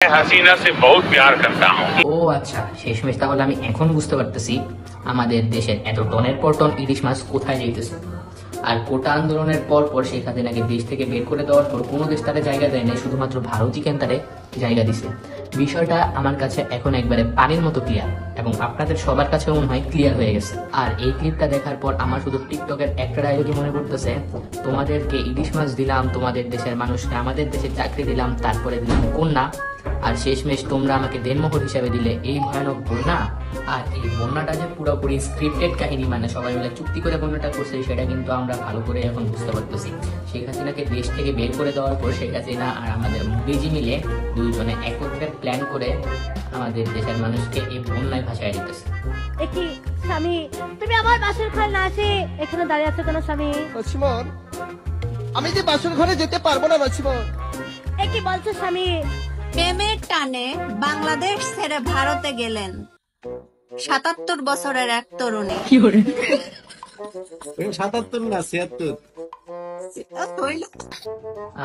হাসিনা সে বহুত প্যার করতা হুঁ। ও আচ্ছা, শেষমেশ তাহলে আমি এখন বুঝতে পারতেছি আমাদের দেশের এত টনের পর টন ইলিশ মাছ কোথায় যাইতেছে। আর কোটা আন্দোলনের পর পর শেখ হাসিনাকে দেশ থেকে বের করে দেওয়ার পর কোনো দেশ তারে জায়গা দেয় না, শুধুমাত্র ভারতই কেন তারে জায়গা দিছে। বিষয়টা আমার কাছে এখন একবারে পানির মতো ক্লিয়ার, এবং আপনাদের সবার কাছে মনে হয় ক্লিয়ার হয়ে গেছে। আর এই ক্লিপটা দেখার পর আমার শুধু টিকটকের একটা ডায়লগই মনে পড়তেছে, তোমাদেরকে ইলিশ মাছ দিলাম, তোমাদের দেশের মানুষকে আমাদের দেশে চাকরি দিলাম, তারপরে দিলাম কন্যা, আর শেষমেশ তোমরা আমাকে দেনমোহর হিসাবে দিলে এই ভয়ানক বন্যা। আর এই বন্যাটা যে পুরোপুরি স্ক্রিপ্টেড কাহিনী, মানে সবাই মিলে চুক্তি করে বন্যাটা করছে, সেটা কিন্তু আমরা ভালো করে এখন বুঝতে পারতেছি। শেখ হাসিনাকে দেশ থেকে বের করে দেওয়ার পর শেখ হাসিনা আর আমাদের মোদিজি মিলে দুইজনে একত্রে প্ল্যান করে আমাদের দেশের মানুষকে এই বন্যায় ভাসায় দিতেছে। একই স্বামী, তুমি আমার বাসর ঘর না আসে এখানে দাঁড়িয়ে আছো কেন স্বামী? মাসিমন, আমি যে বাসর ঘরে যেতে পারবো না মাসিমন। একই বলছো স্বামী? প্রেমের টানে বাংলাদেশ ছেড়ে ভারতে গেলেন ৭৭ বছরের এক তরুণী। ৭৭ না ৭৬।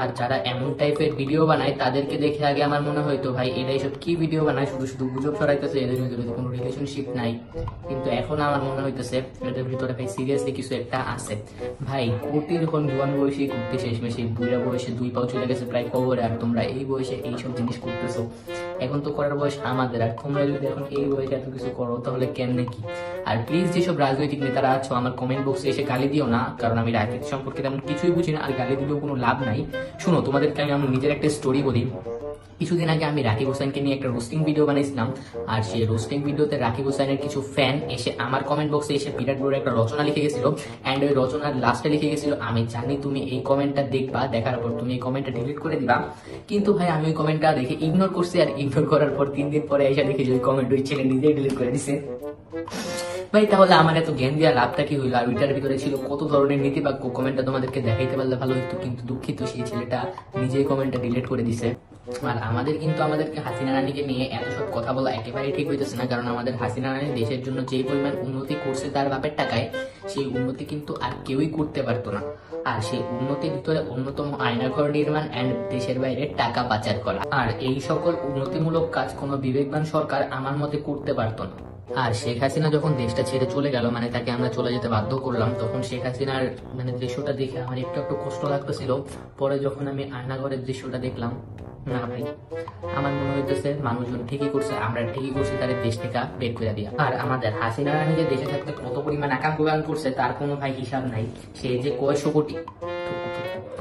আর যারা এমন টাইপের ভিডিও বানায় তাদেরকে দেখে আগে আমার মনে হয়তো ভাই এরা এইসব কি ভিডিও বানায়, শুধু শুধু গুজব ছড়াইতেছে, এদের ভিতরে তো কোনো রিলেশনশিপ নাই। কিন্তু এখন আমার মনে হইতেছে এদের ভিতরে ভাই সিরিয়াসলি কিছু একটা আছে। ভাই কোটি যখন জোয়ান বয়সে করতে শেষমেশ এই বুড়া বয়সে 2 পাও চলে গেছে প্রায় কবরে, আর তোমরা এই বয়সে এইসব জিনিস করতেছো। এখন তো করার বয়স আমাদের, আর তোমরা যদি এখন এই বয়সে এত কিছু করো তাহলে কেমনে কি? আর প্লিজ যেসব রাজনৈতিক নেতারা আছো আমার কমেন্ট বক্সে এসে গালি দিও না, কারণ আমি রাজনীতি সম্পর্কে তেমন কিছুই বুঝি না, আর গালি দিলেও কোনো লাভ নাই। শুনো, তোমাদেরকে আমি আমার নিজের একটা স্টোরি বলি। কিছুদিন আগে আমি রাকিব হোসেনকে নিয়ে একটা রোস্টিং ভিডিও বানিয়েছিলাম, আর সেই রোস্টিং ভিডিওতে রাকিব হোসেনের কিছু ফ্যান এসে আমার কমেন্ট বক্সে এসে বিরাট বড় একটা রচনা লিখে গেছিল, এন্ড ওই রচনার লাস্টে লিখে গেছিল, আমি জানি তুমি এই কমেন্টটা দেখবা, দেখার পর তুমি এই কমেন্টটা ডিলিট করে দিবা। কিন্তু ভাই আমি ওই কমেন্টটা দেখে ইগনোর করছি, আর ইগনোর করার পর 3 দিন পরে এসে দেখি যে ওই কমেন্ট ওই ছেলে নিজেই ডিলিট করে দিছে। ভাই তাহলে আমার এত জ্ঞান দেওয়া লাভটা কি হইলো? আর ওইটার ভিতরে ছিল কত ধরনের নীতিবাক্য, কমেন্টটা তোমাদেরকে দেখাইতে পারলে ভালো হইতো, কিন্তু দুঃখিত সেই ছেলেটা নিজেই কমেন্টটা ডিলিট করে দিছে। আর আমাদের কিন্তু আমাদেরকে হাসিনা রানীকে নিয়ে এত সব কথা বলা একেবারেই ঠিক হইতেছে না, কারণ আমাদের হাসিনা রানী দেশের জন্য যে পরিমাণ উন্নতি করছে তার বাপের টাকায়, সেই উন্নতি কিন্তু আর কেউই করতে পারতো না। আর সেই উন্নতির ভিতরে অন্যতম আয়নাঘর নির্মাণ এন্ড দেশের বাইরে টাকা পাচার করা, আর এই সকল উন্নতিমূলক কাজ কোনো বিবেকবান সরকার আমার মতে করতে পারতো না। আর শেখ হাসিনা যখন দেশটা ছেড়ে চলে গেল, মানে তাকে আমরা চলে যেতে বাধ্য করলাম, তখন শেখ হাসিনার মানে দৃশ্যটা দেখে আমার একটু একটু কষ্ট লাগতেছিল। পরে যখন আমি আয়নাঘরের দৃশ্যটা দেখলাম, না ভাই আমার মনে হইতেছে মানুষজন ঠিকই করছে, আমরা ঠিকই করছি তাদের দেশ থেকে বের করে দিয়া। আর আমাদের হাসিনা রানী যে দেশে থাকতে কত পরিমাণ আকাম প্রদান করছে তার কোনো ভাই হিসাব নাই। সে যে কয়শো কোটি,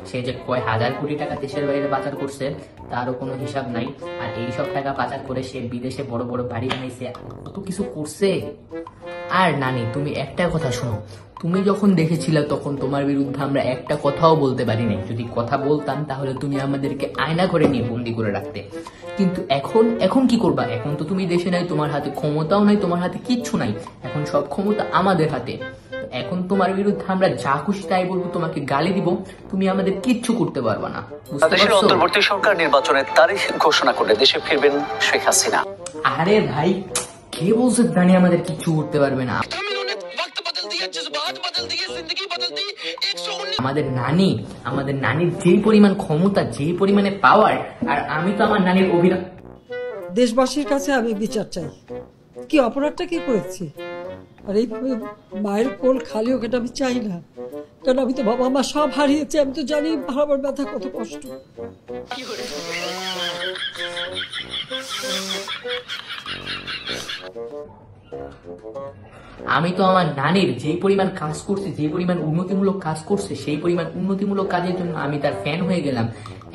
সে যে কয় হাজার কোটি টাকা দেশের বাইরে পাচার করছে তারও কোনো হিসাব নাই। আর এইসব টাকা পাচার করে সে বিদেশে বড় বড় বাড়ি বানাইছে, কত কিছু করছে। আর নানি তুমি একটা কথা শোনো, তুমি যখন দেখেছিলে তখন তোমার বিরুদ্ধে আমরা একটা কথাও বলতে পারি নাই। যদি কথা বলতাম তাহলে তুমি আমাদেরকে আয়না করে নিয়ে বন্দি করে রাখতে। কিন্তু এখন কি করবা? এখন তো তুমি দেশে নাই, তোমার হাতে ক্ষমতাও নাই, তোমার হাতে কিচ্ছু নাই, এখন সব ক্ষমতা আমাদের হাতে। এখন তোমার বিরুদ্ধে আমরা যা খুশি তাই বলবো, তোমাকে গালি দিব, তুমি আমাদের কিচ্ছু করতে পারবা না। দেশের অন্তর্বর্তী সরকার নির্বাচনের তারিখ ঘোষণা করে দেশে ফিরবেন শেখ হাসিনা। আরে ভাই কে বলছে দানি আমাদের কিচ্ছু করতে পারবে না? আমাদের নানির যেই পরিমাণ ক্ষমতা, যেই পরিমাণে পাওয়ার, আর আমি তো আমার নানির অভিনয়। দেশবাসীর কাছে আমি বিচার চাই, কি অপরাধটা কি করেছি। আর এইভাবে মায়ের কোল খালি হোক এটা আমি চাই না, কারণ আমি তো বাবা মা সব হারিয়েছি, আমি তো জানি হারাবার ব্যথা কত কষ্ট। আমি তো আমার নানির যেই পরিমাণ কাজ করছে, যে পরিমাণ উন্নতিমূলক কাজ করছে, সেই পরিমাণ উন্নতিমূলক কাজের জন্য আমি তার ফ্যান হয়ে গেলাম।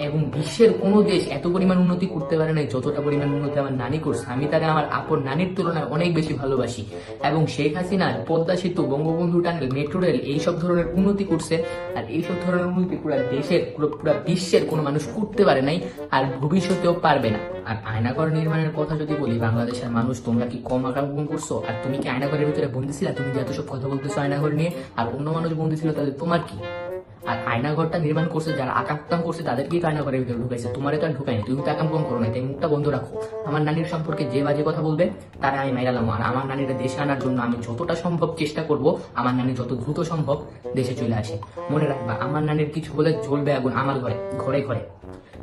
এবং বিশ্বের কোনো দেশ এত পরিমাণ উন্নতি করতে পারে না যতটা পরিমাণ উন্নতি আমার নানি করছে। আমি তাকে আমার আপন নানির তুলনায় অনেক বেশি ভালোবাসি। এবং শেখ হাসিনার পদ্মা সেতু, বঙ্গবন্ধু টানেল, মেট্রো রেল এইসব ধরনের উন্নতি করছে, আর এইসব ধরনের উন্নতি পুরো দেশের পুরো বিশ্বের কোনো মানুষ করতে পারে নাই, আর ভবিষ্যতেও পারবে না। আর আয়নাঘর নির্মাণের কথা যদি বলি, বাংলাদেশের মানুষ তোমরা কি কম আকাম করছো? আর তুমি কি আয়নাঘরের ভিতরে বন্দি ছিলা? তুমি যে এত সব কথা বলতেছো আয়নাঘর নিয়ে, আর অন্য মানুষ বন্দি ছিল, তাহলে তোমার কি? আর আয়নাঘরটা নির্মাণ করছে যারা আকাম করছে তাদেরকেই আয়নাঘরের ভিতরে ঢুকাইছে, তোমারে তো আর ঢুকায়নি। তুমি তো আকাম কম করো না, তাই মুখটা বন্ধ রাখো। আমার নানির সম্পর্কে যে বাজে কথা বলবে তারা আমি মাইরালাম। আর আমার নানিরা দেশে আনার জন্য আমি যতটা সম্ভব চেষ্টা করব, আমার নানি যত দ্রুত সম্ভব দেশে চলে আসে। মনে রাখবা, আমার নানির কিছু বলে জ্বলবে আগুন আমার ঘরে ঘরে ঘরে।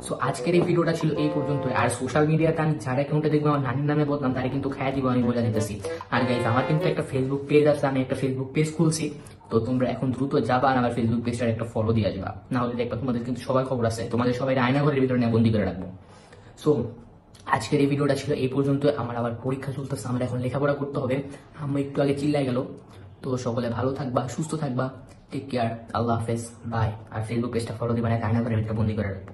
সো আজকের এই ভিডিওটা ছিল এই পর্যন্ত। আর সোশ্যাল মিডিয়াতে আমি যার অ্যাকাউন্টে দেখবো আমার নানির নামে বলতাম তারা কিন্তু খায়া দিব, আমি বলে দিতেছি। আর গাইজ আমার কিন্তু একটা ফেসবুক পেজ আছে, আমি একটা ফেসবুক পেজ খুলছি, তো তোমরা এখন দ্রুত যাবা আর আমার ফেসবুক পেজটার একটা ফলো দিয়ে আসবা, না হলে দেখবা তোমাদের কিন্তু সবাই খবর আছে, তোমাদের সবাই আয়নাঘরের ভিতরে নিয়ে বন্দি করে রাখবো। সো আজকের এই ভিডিওটা ছিল এই পর্যন্ত। আমার আবার পরীক্ষা চলতেছে, আমরা এখন লেখাপড়া করতে হবে। আমি একটু আগে চিল্লাই গেল। তো সকলে ভালো থাকবা, সুস্থ থাকবা, টেক কেয়ার, আল্লাহ হাফেজ, বাই। আর ফেসবুক পেজটা ফলো দিবা, না আয়নাঘরের ভিতরে বন্দি করে রাখবো।